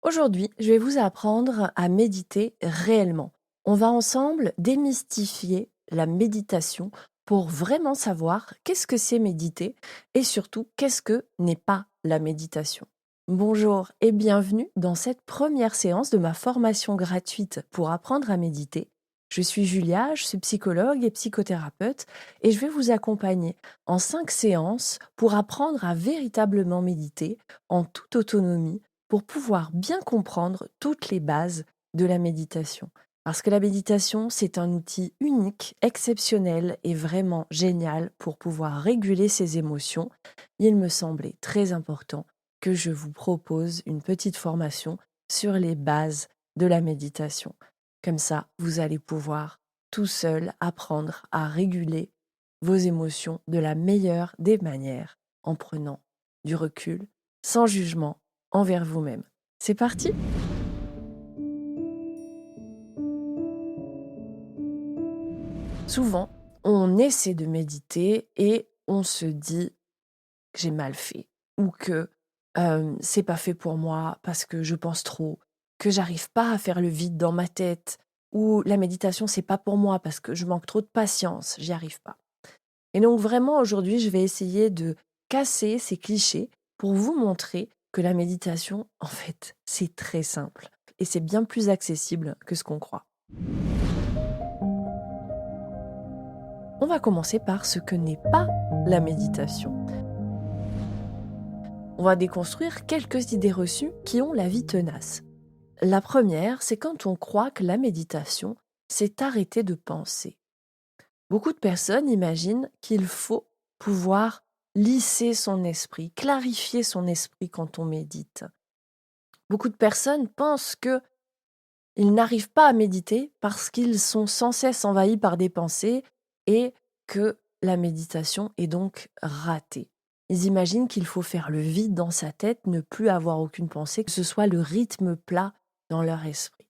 Aujourd'hui, je vais vous apprendre à méditer réellement. On va ensemble démystifier la méditation pour vraiment savoir qu'est-ce que c'est méditer et surtout qu'est-ce que n'est pas la méditation. Bonjour et bienvenue dans cette première séance de ma formation gratuite pour apprendre à méditer. Je suis Julia, je suis psychologue et psychothérapeute et je vais vous accompagner en 5 séances pour apprendre à véritablement méditer en toute autonomie pour pouvoir bien comprendre toutes les bases de la méditation. Parce que la méditation, c'est un outil unique, exceptionnel et vraiment génial pour pouvoir réguler ses émotions. Il me semblait très important que je vous propose une petite formation sur les bases de la méditation. Comme ça, vous allez pouvoir tout seul apprendre à réguler vos émotions de la meilleure des manières en prenant du recul, sans jugement envers vous-même. C'est parti? Souvent, on essaie de méditer et on se dit que j'ai mal fait ou que c'est pas fait pour moi parce que je pense trop, que j'arrive pas à faire le vide dans ma tête ou la méditation c'est pas pour moi parce que je manque trop de patience, j'y arrive pas. Et donc vraiment aujourd'hui, je vais essayer de casser ces clichés pour vous montrer que la méditation, en fait, c'est très simple et c'est bien plus accessible que ce qu'on croit. On va commencer par ce que n'est pas la méditation. On va déconstruire quelques idées reçues qui ont la vie tenace. La première, c'est quand on croit que la méditation, c'est arrêter de penser. Beaucoup de personnes imaginent qu'il faut pouvoir lisser son esprit, clarifier son esprit quand on médite. Beaucoup de personnes pensent qu'ils n'arrivent pas à méditer parce qu'ils sont sans cesse envahis par des pensées et que la méditation est donc ratée. Ils imaginent qu'il faut faire le vide dans sa tête, ne plus avoir aucune pensée, que ce soit le rythme plat dans leur esprit.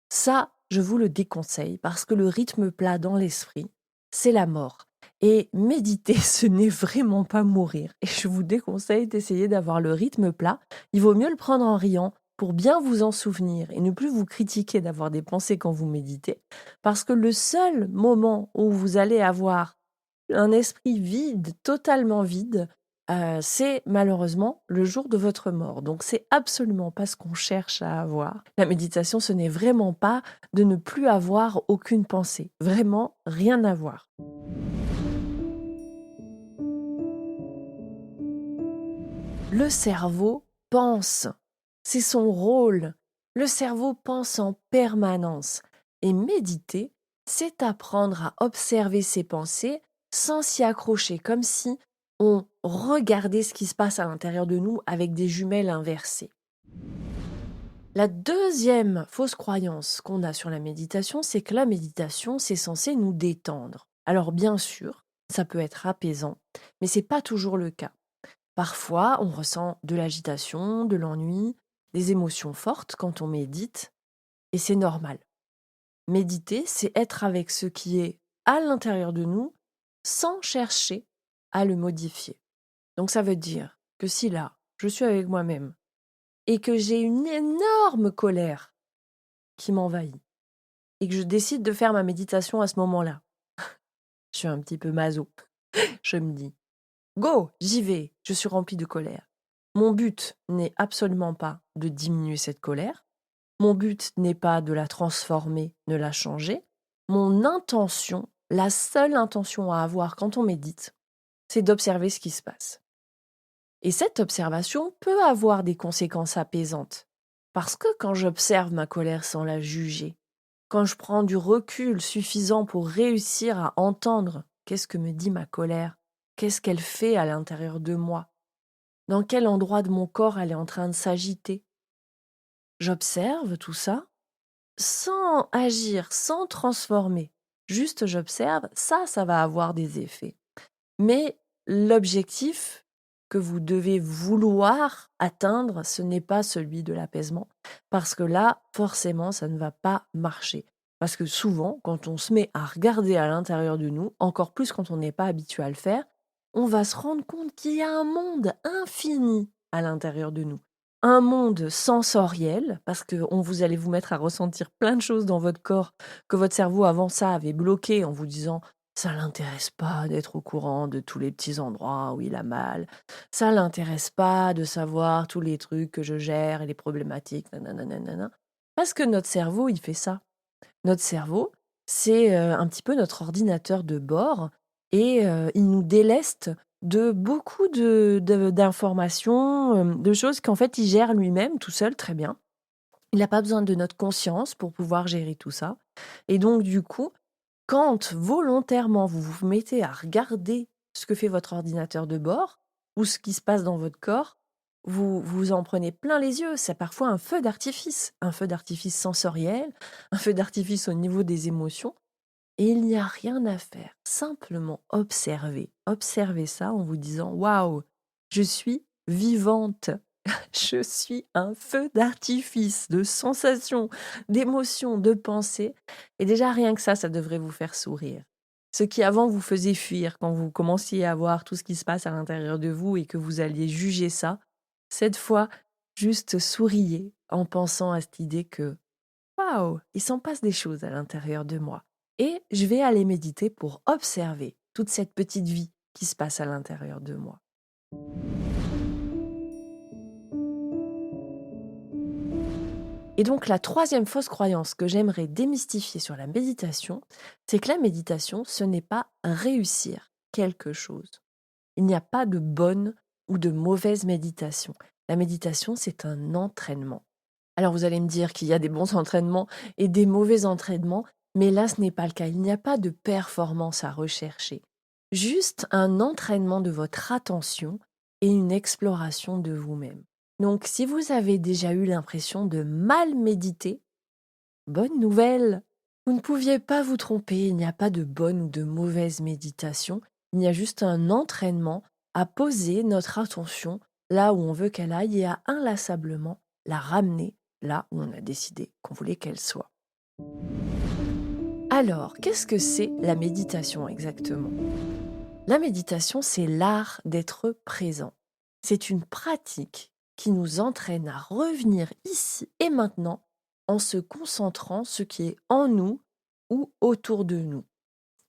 Ça, je vous le déconseille parce que le rythme plat dans l'esprit, c'est la mort. Et méditer, ce n'est vraiment pas mourir. Et je vous déconseille d'essayer d'avoir le rythme plat. Il vaut mieux le prendre en riant pour bien vous en souvenir et ne plus vous critiquer d'avoir des pensées quand vous méditez. Parce que le seul moment où vous allez avoir un esprit vide, totalement vide, c'est malheureusement le jour de votre mort. Donc c'est absolument pas ce qu'on cherche à avoir. La méditation, ce n'est vraiment pas de ne plus avoir aucune pensée. Vraiment rien à voir. Le cerveau pense. C'est son rôle. Le cerveau pense en permanence. Et méditer, c'est apprendre à observer ses pensées sans s'y accrocher, comme si on regardait ce qui se passe à l'intérieur de nous avec des jumelles inversées. La deuxième fausse croyance qu'on a sur la méditation, c'est que la méditation, c'est censé nous détendre. Alors bien sûr, ça peut être apaisant, mais c'est pas toujours le cas. Parfois, on ressent de l'agitation, de l'ennui, des émotions fortes quand on médite, et c'est normal. Méditer, c'est être avec ce qui est à l'intérieur de nous sans chercher à le modifier. Donc ça veut dire que si là, je suis avec moi-même et que j'ai une énorme colère qui m'envahit et que je décide de faire ma méditation à ce moment-là, je suis un petit peu maso. Je me dis, go, j'y vais, je suis remplie de colère. Mon but n'est absolument pas de diminuer cette colère. Mon but n'est pas de la transformer, de la changer. Mon intention, la seule intention à avoir quand on médite, c'est d'observer ce qui se passe. Et cette observation peut avoir des conséquences apaisantes. Parce que quand j'observe ma colère sans la juger, quand je prends du recul suffisant pour réussir à entendre qu'est-ce que me dit ma colère, qu'est-ce qu'elle fait à l'intérieur de moi, dans quel endroit de mon corps elle est en train de s'agiter, j'observe tout ça sans agir, sans transformer. Juste j'observe, ça va avoir des effets. Mais l'objectif que vous devez vouloir atteindre, ce n'est pas celui de l'apaisement, parce que là, forcément, ça ne va pas marcher. Parce que souvent, quand on se met à regarder à l'intérieur de nous, encore plus quand on n'est pas habitué à le faire, on va se rendre compte qu'il y a un monde infini à l'intérieur de nous. un monde sensoriel, parce que vous allez vous mettre à ressentir plein de choses dans votre corps que votre cerveau avant ça avait bloqué en vous disant ça l'intéresse pas d'être au courant de tous les petits endroits où il a mal, ça l'intéresse pas de savoir tous les trucs que je gère et les problématiques, nanana, nanana. Parce que notre cerveau, il fait ça. Notre cerveau, c'est un petit peu notre ordinateur de bord et il nous déleste de beaucoup d'informations, de choses qu'en fait, il gère lui-même tout seul très bien. Il n'a pas besoin de notre conscience pour pouvoir gérer tout ça et donc du coup, quand volontairement vous vous mettez à regarder ce que fait votre ordinateur de bord ou ce qui se passe dans votre corps, vous en prenez plein les yeux. C'est parfois un feu d'artifice sensoriel, un feu d'artifice au niveau des émotions. Et il n'y a rien à faire. Simplement observer. Observez ça en vous disant waouh, je suis vivante. Je suis un feu d'artifice de sensations, d'émotions, de pensées. Et déjà, rien que ça devrait vous faire sourire. Ce qui avant vous faisait fuir quand vous commenciez à voir tout ce qui se passe à l'intérieur de vous et que vous alliez juger ça, cette fois, juste souriez en pensant à cette idée que waouh, il s'en passe des choses à l'intérieur de moi. Et je vais aller méditer pour observer toute cette petite vie qui se passe à l'intérieur de moi. Et donc la troisième fausse croyance que j'aimerais démystifier sur la méditation, c'est que la méditation, ce n'est pas réussir quelque chose. Il n'y a pas de bonne ou de mauvaise méditation. La méditation, c'est un entraînement. Alors vous allez me dire qu'il y a des bons entraînements et des mauvais entraînements, mais là, ce n'est pas le cas. Il n'y a pas de performance à rechercher. Juste un entraînement de votre attention et une exploration de vous-même. Donc, si vous avez déjà eu l'impression de mal méditer, bonne nouvelle! Vous ne pouviez pas vous tromper, il n'y a pas de bonne ou de mauvaise méditation, il y a juste un entraînement à poser notre attention là où on veut qu'elle aille et à inlassablement la ramener là où on a décidé qu'on voulait qu'elle soit. Alors, qu'est-ce que c'est la méditation exactement? La méditation, c'est l'art d'être présent. C'est une pratique qui nous entraîne à revenir ici et maintenant en se concentrant ce qui est en nous ou autour de nous.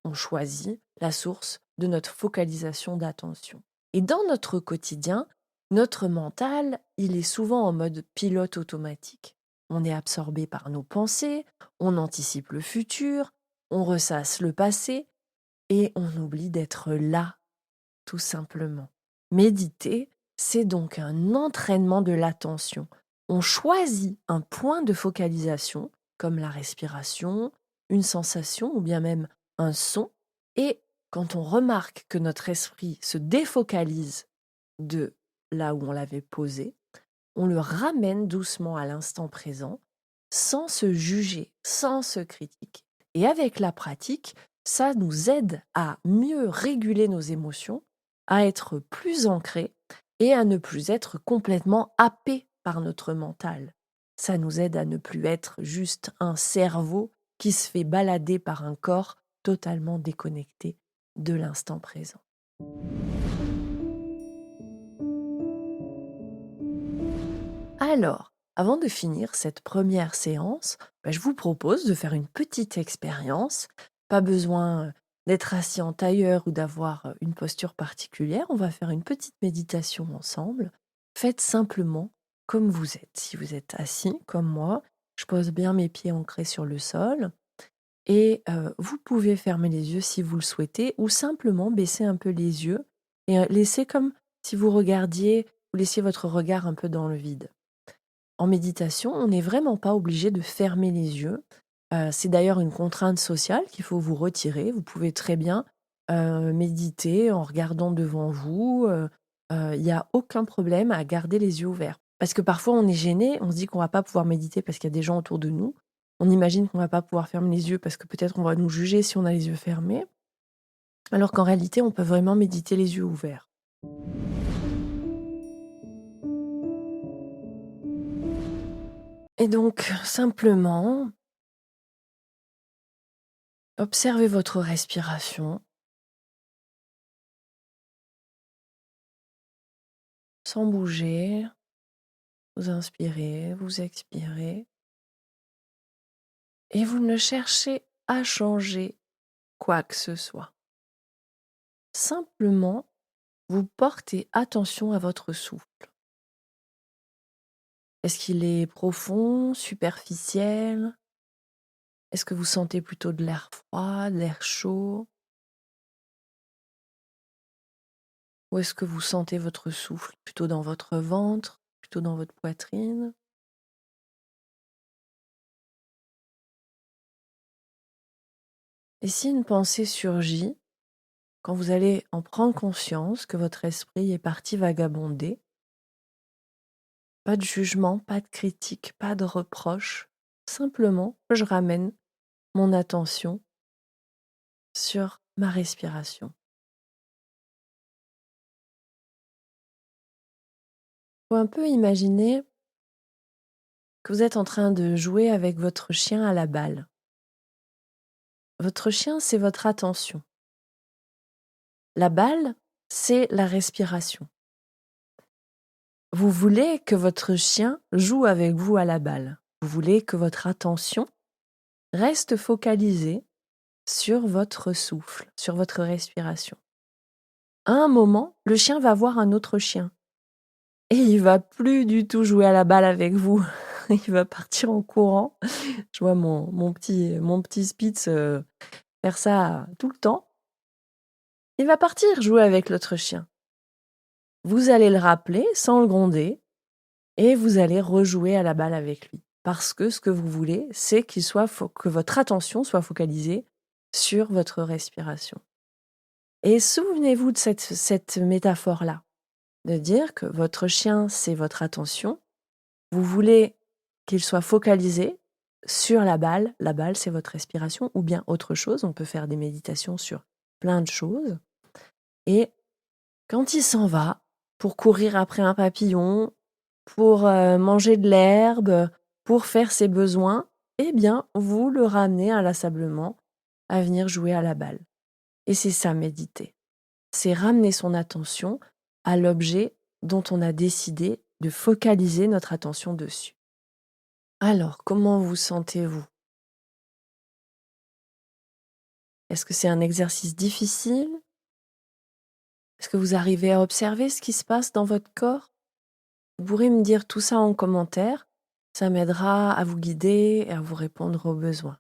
On choisit la source de notre focalisation d'attention. Et dans notre quotidien, notre mental, il est souvent en mode pilote automatique. On est absorbé par nos pensées, on anticipe le futur, on ressasse le passé et on oublie d'être là tout simplement. Méditer, c'est donc un entraînement de l'attention. On choisit un point de focalisation, comme la respiration, une sensation ou bien même un son, et quand on remarque que notre esprit se défocalise de là où on l'avait posé, on le ramène doucement à l'instant présent, sans se juger, sans se critiquer. Et avec la pratique, ça nous aide à mieux réguler nos émotions, à être plus ancrés et à ne plus être complètement happés par notre mental. Ça nous aide à ne plus être juste un cerveau qui se fait balader par un corps totalement déconnecté de l'instant présent. Alors, avant de finir cette première séance, je vous propose de faire une petite expérience. Pas besoin d'être assis en tailleur ou d'avoir une posture particulière. On va faire une petite méditation ensemble. Faites simplement comme vous êtes. Si vous êtes assis comme moi, je pose bien mes pieds ancrés sur le sol. Et vous pouvez fermer les yeux si vous le souhaitez ou simplement baisser un peu les yeux et laisser comme si vous regardiez, vous laissiez votre regard un peu dans le vide. En méditation, on n'est vraiment pas obligé de fermer les yeux. C'est d'ailleurs une contrainte sociale qu'il faut vous retirer. Vous pouvez très bien, méditer en regardant devant vous, il y a aucun problème à garder les yeux ouverts. Parce que parfois on est gêné, on se dit qu'on va pas pouvoir méditer parce qu'il y a des gens autour de nous. On imagine qu'on va pas pouvoir fermer les yeux parce que peut-être on va nous juger si on a les yeux fermés, alors qu'en réalité on peut vraiment méditer les yeux ouverts. Et donc simplement, observez votre respiration sans bouger. Vous inspirez, vous expirez. Et vous ne cherchez à changer quoi que ce soit. Simplement, vous portez attention à votre souffle. Est-ce qu'il est profond, superficiel? Est-ce que vous sentez plutôt de l'air froid, de l'air chaud? Ou est-ce que vous sentez votre souffle plutôt dans votre ventre, plutôt dans votre poitrine? Et si une pensée surgit, quand vous allez en prendre conscience que votre esprit est parti vagabonder, pas de jugement, pas de critique, pas de reproche, simplement je ramène mon attention sur ma respiration. Faut un peu imaginer que vous êtes en train de jouer avec votre chien à la balle. Votre chien, c'est votre attention. La balle, c'est la respiration. Vous voulez que votre chien joue avec vous à la balle. Vous voulez que votre attention reste focalisée sur votre souffle, sur votre respiration. À un moment, le chien va voir un autre chien et il va plus du tout jouer à la balle avec vous. Il va partir en courant. Je vois mon petit Spitz faire ça tout le temps. Il va partir jouer avec l'autre chien. Vous allez le rappeler sans le gronder et vous allez rejouer à la balle avec lui. Parce que ce que vous voulez, c'est que votre attention soit focalisée sur votre respiration. Et souvenez-vous de cette métaphore-là, de dire que votre chien, c'est votre attention. Vous voulez qu'il soit focalisé sur la balle. La balle, c'est votre respiration ou bien autre chose. On peut faire des méditations sur plein de choses. Et quand il s'en va pour courir après un papillon, pour manger de l'herbe, pour faire ses besoins, eh bien, vous le ramenez inlassablement à venir jouer à la balle. Et c'est ça, méditer. C'est ramener son attention à l'objet dont on a décidé de focaliser notre attention dessus. Alors, comment vous sentez-vous? Est-ce que c'est un exercice difficile? Est-ce que vous arrivez à observer ce qui se passe dans votre corps? Vous pourrez me dire tout ça en commentaire. Ça m'aidera à vous guider et à vous répondre aux besoins.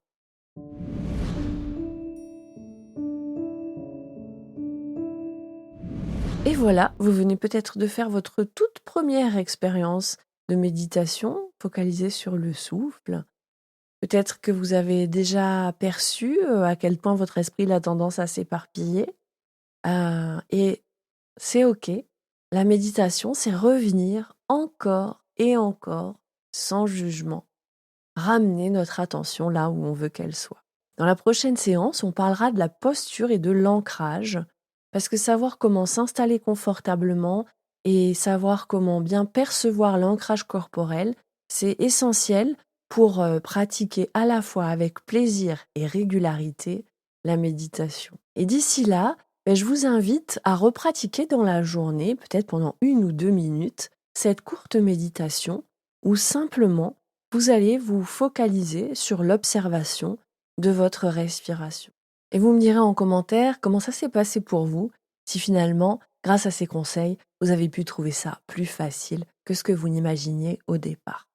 Et voilà, vous venez peut-être de faire votre toute première expérience de méditation focalisée sur le souffle. Peut-être que vous avez déjà perçu à quel point votre esprit a tendance à s'éparpiller. Et c'est OK. La méditation, c'est revenir encore et encore, sans jugement, ramener notre attention là où on veut qu'elle soit. Dans la prochaine séance, on parlera de la posture et de l'ancrage, parce que savoir comment s'installer confortablement et savoir comment bien percevoir l'ancrage corporel, c'est essentiel pour pratiquer à la fois avec plaisir et régularité la méditation. Et d'ici là, je vous invite à repratiquer dans la journée, peut-être pendant 1 ou 2 minutes, cette courte méditation où simplement vous allez vous focaliser sur l'observation de votre respiration. Et vous me direz en commentaire comment ça s'est passé pour vous, si finalement, grâce à ces conseils, vous avez pu trouver ça plus facile que ce que vous n'imaginiez au départ.